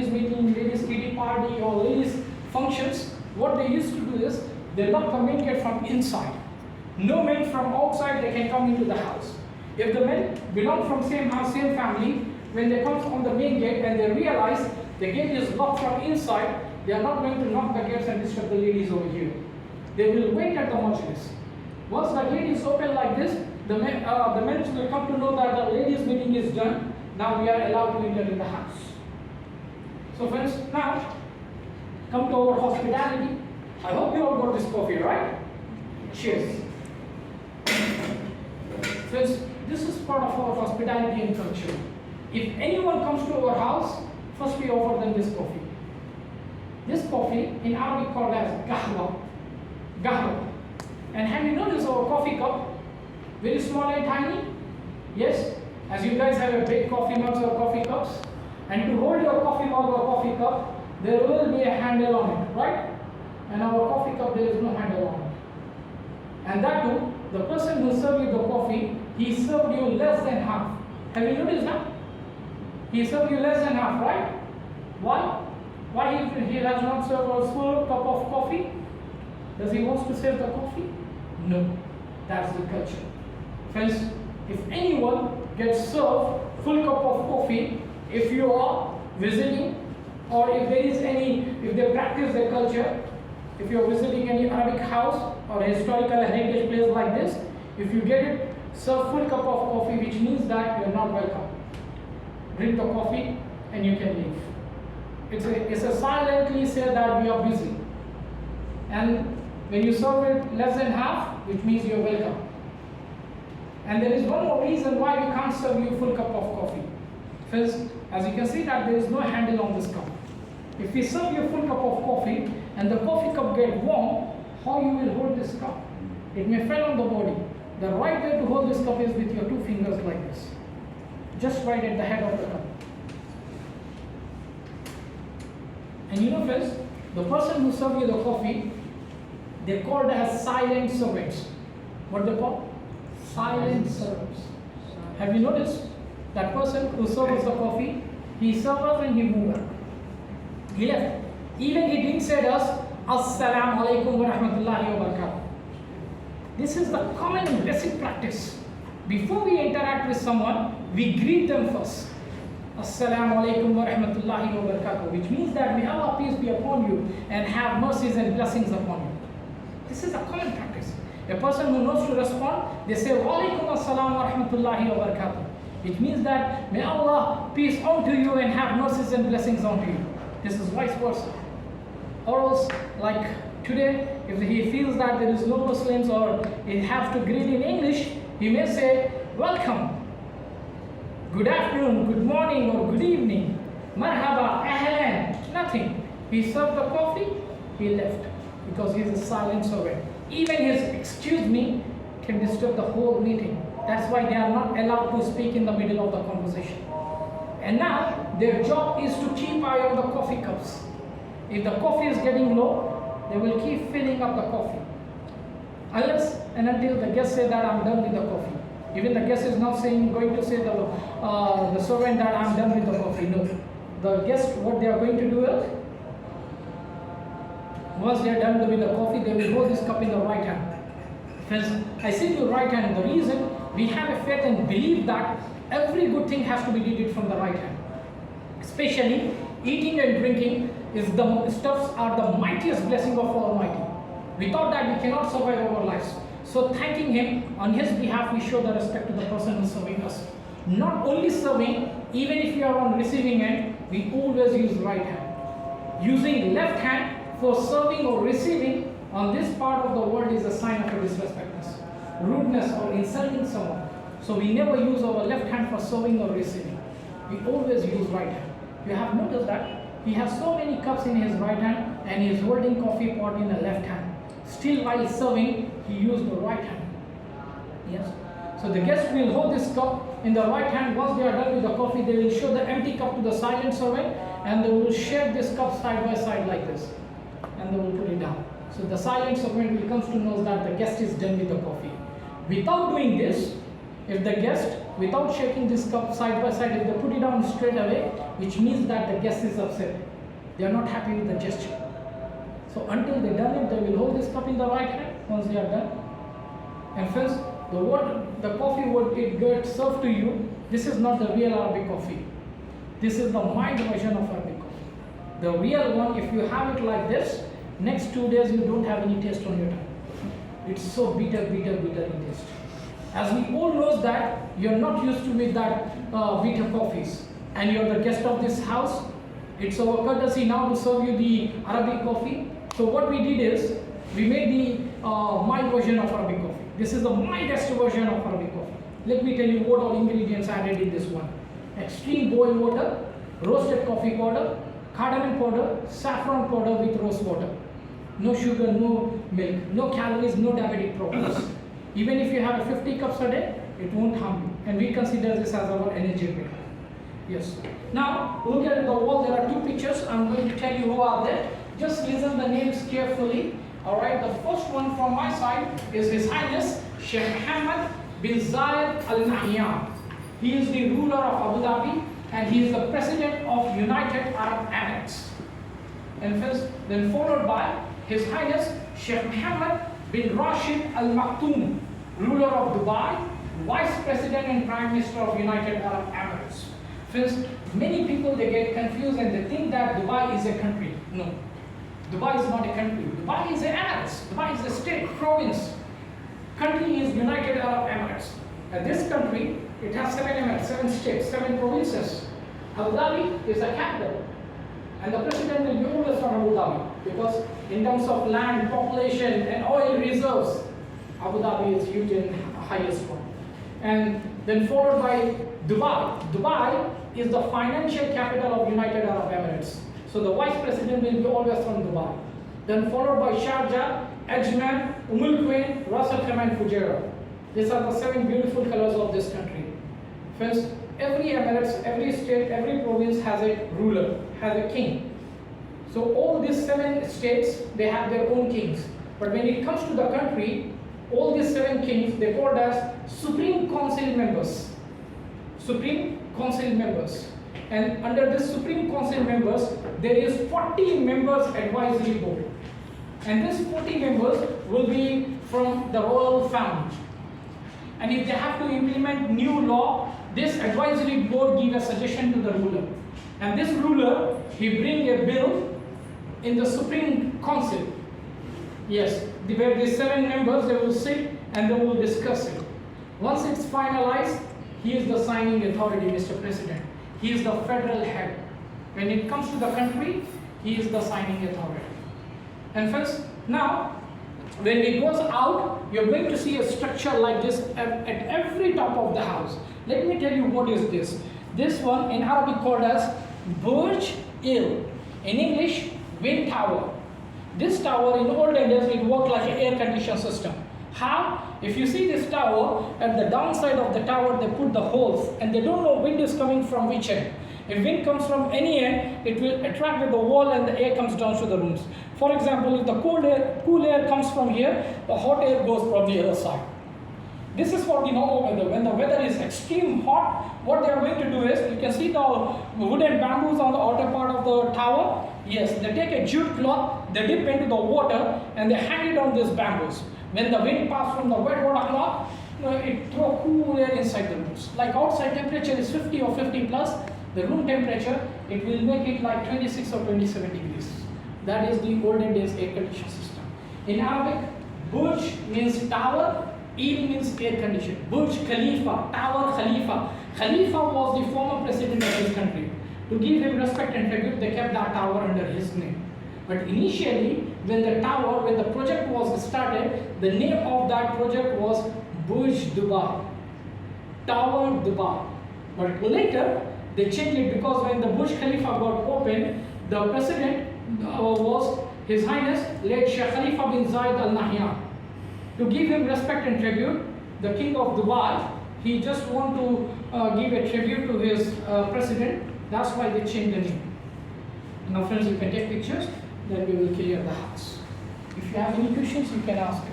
ladies meeting, ladies kitty party or ladies functions, what they used to do is they lock the main gate from inside. No men from outside they can come into the house. If the men belong from same house, same family, when they come on the main gate and they realize the gate is locked from inside, they are not going to knock the gates and disturb the ladies over here. They will wait at the majlis. Once the gate is open like this, the men will come to know that the ladies meeting is done. Now we are allowed to enter in the house. So friends, now come to our hospitality. I hope you all got this coffee, right? Cheers. Friends, this is part of our hospitality and culture. If anyone comes to our house, first we offer them this coffee. This coffee in Arabic called as qahwa. Qahwa. And have you noticed our coffee cup? Very small and tiny? Yes? As you guys have a big coffee mugs or coffee cups, and to hold your coffee mug or coffee cup, there will be a handle on it, right? And our coffee cup, there is no handle on it. And that too, the person who served you the coffee, he served you less than half. Have you noticed that? He served you less than half, right? Why? Why he has not served a full cup of coffee? Does he want to serve the coffee? No. That's the culture. Friends, if anyone gets served full cup of coffee, if you are visiting or if there is any, if they practice their culture, if you are visiting any Arabic house or a historical heritage place like this, if you get it served full cup of coffee, which means that you are not welcome. Drink the coffee and you can leave. It's a silently say that we are busy. And when you serve it less than half, which means you are welcome. And there is one more reason why we can't serve you full cup of coffee. First, as you can see that there is no handle on this cup. If we serve you a full cup of coffee and the coffee cup get warm, how you will hold this cup? It may fall on the body. The right way to hold this cup is with your two fingers like this. Just right at the head of the cup. And you know friends, the person who served you the coffee, they're called as silent servants. What they call? Silent servants. Have you noticed? That person who serves the coffee, he served us and he moved on. He left. Even he didn't say to us, Assalamu alaikum wa rahmatullahi wa barakatuh. This is the common and basic practice. Before we interact with someone, we greet them first. Assalamu alaikum wa rahmatullahi wa barakatuh. Which means that may Allah peace be upon you and have mercies and blessings upon you. This is a common practice. A person who knows to respond, they say, Wa alaikum assalam wa rahmatullahi wa barakatuh. It means that may Allah peace unto you and have mercies and blessings unto you. This is vice versa. Or else, like today, if he feels that there is no Muslims or he has to greet in English, he may say, welcome, good afternoon, good morning or good evening, marhaba, ahlan, nothing. He served the coffee, he left because he is a silent servant. Even his excuse me can disturb the whole meeting. That's why they are not allowed to speak in the middle of the conversation. And now, their job is to keep eye on the coffee cups. If the coffee is getting low, they will keep filling up the coffee. Unless and until the guest says that I'm done with the coffee. Even the guest is not saying, going to say the servant that I'm done with the coffee. No. The guest, what they are going to do is, once they are done with the coffee, they will hold this cup in the right hand. Friends, I say to the right hand, the reason we have a faith and believe that every good thing has to be did from the right hand. Especially eating and drinking is the stuffs are the mightiest blessing of Almighty. Without that we cannot survive our lives. So thanking Him on His behalf, we show the respect to the person who is serving us. Not only serving, even if we are on receiving end, we always use right hand. Using left hand for serving or receiving on this part of the world is a sign of a disrespectness, rudeness or insulting someone. So we never use our left hand for serving or receiving. We always use right hand. You have noticed that he has so many cups in his right hand and he is holding coffee pot in the left hand. Still while serving, he used the right hand. Yes. So the guest will hold this cup in the right hand. Once they are done with the coffee, they will show the empty cup to the silent servant and they will share this cup side by side like this. And they will put it down. So the silent servant will come to know that the guest is done with the coffee. Without doing this, if the guest without shaking this cup side by side, if they put it down straight away, which means that the guest is upset. They are not happy with the gesture. So until they done it, they will hold this cup in the right hand once they are done. And friends, the coffee what it gets served to you, this is not the real Arabic coffee. This is the mild version of Arabic coffee. The real one, if you have it like this, next 2 days you don't have any taste on your tongue. It's so bitter in taste. As we all know that you're not used to with that bitter coffees, and you're the guest of this house. It's our courtesy now to serve you the Arabic coffee. So what we did is, we made the mild version of Arabic coffee. This is the mildest version of Arabic coffee. Let me tell you what all ingredients added in this one. Extreme boiled water, roasted coffee powder, cardamom powder, saffron powder with rose water. No sugar, no milk, no calories, no diabetic problems. Even if you have 50 cups a day, it won't harm you. And we consider this as our energy drink. Yes. Now, look at the wall. There are 2 pictures. I'm going to tell you who are there. Just listen the names carefully. Alright, the first one from my side is His Highness Sheikh Mohammed bin Zayed Al Nahyan. He is the ruler of Abu Dhabi and he is the president of United Arab Emirates. And first, then followed by His Highness Sheikh Mohammed bin Rashid Al Maktoum, ruler of Dubai, vice president and prime minister of United Arab Emirates. First, many people they get confused and they think that Dubai is a country. No. Dubai is not a country. Dubai is an Emirates. Dubai is a state, province. Country is United Arab Emirates. And this country, it has 7 emirates, 7 states, 7 provinces. Abu Dhabi is the capital. And the president will be always from Abu Dhabi. Because in terms of land, population, and oil reserves, Abu Dhabi is huge and highest one. And then followed by Dubai. Dubai is the financial capital of United Arab Emirates. So the vice president will be always from Dubai. Then followed by Sharjah, Ajman, Quwain, Ras Al Khaimah, and Fujairah. These are the 7 beautiful colors of this country. First, every emirates, every state, every province has a ruler, has a king. So all these 7 states, they have their own kings. But when it comes to the country, all these 7 kings, they called as Supreme Council members. Supreme Council members. And under this Supreme Council members, there is 40 members advisory board. And these 40 members will be from the royal family. And if they have to implement new law, this advisory board give a suggestion to the ruler. And this ruler, he bring a bill in the Supreme Council. Yes, where the 7 members, they will sit and they will discuss it. Once it's finalized, he is the signing authority, Mr. President. He is the federal head. When it comes to the country, he is the signing authority. And first, now, when it goes out, you're going to see a structure like this at every top of the house. Let me tell you what is this. This one in Arabic called as Burj Il. In English, wind tower. This tower in olden days, it worked like an air conditioning system. How? If you see this tower, at the downside of the tower, they put the holes and they don't know wind is coming from which end. If wind comes from any end, it will attract with the wall and the air comes down to the rooms. For example, if the cool air comes from here, the hot air goes from the other side. This is for the normal weather. When the weather is extreme hot, what they are going to do is, you can see the wooden bamboos on the outer part of the tower. Yes, they take a jute cloth, they dip into the water and they hang it on these bamboos. When the wind passes from the wet water cloth, it throws cool air inside the rooms. Like outside temperature is 50 or 50 plus, the room temperature, it will make it like 26 or 27 degrees. That is the olden days air conditioning system. In Arabic, Burj means tower, Il means air condition. Burj Khalifa, Tower Khalifa. Khalifa was the former president of this country. To give him respect and tribute, they kept that tower under his name. But initially, when the project was started, the name of that project was Burj Dubai, Tower Dubai. But later, they changed it because when the Burj Khalifa got opened, the president was His Highness late Sheikh Khalifa bin Zayed Al Nahyan. To give him respect and tribute, the king of Dubai, he just want to give a tribute to his president. That's why they changed the name. Now friends, you can take pictures, then we will clear the house. If you have any questions, you can ask us.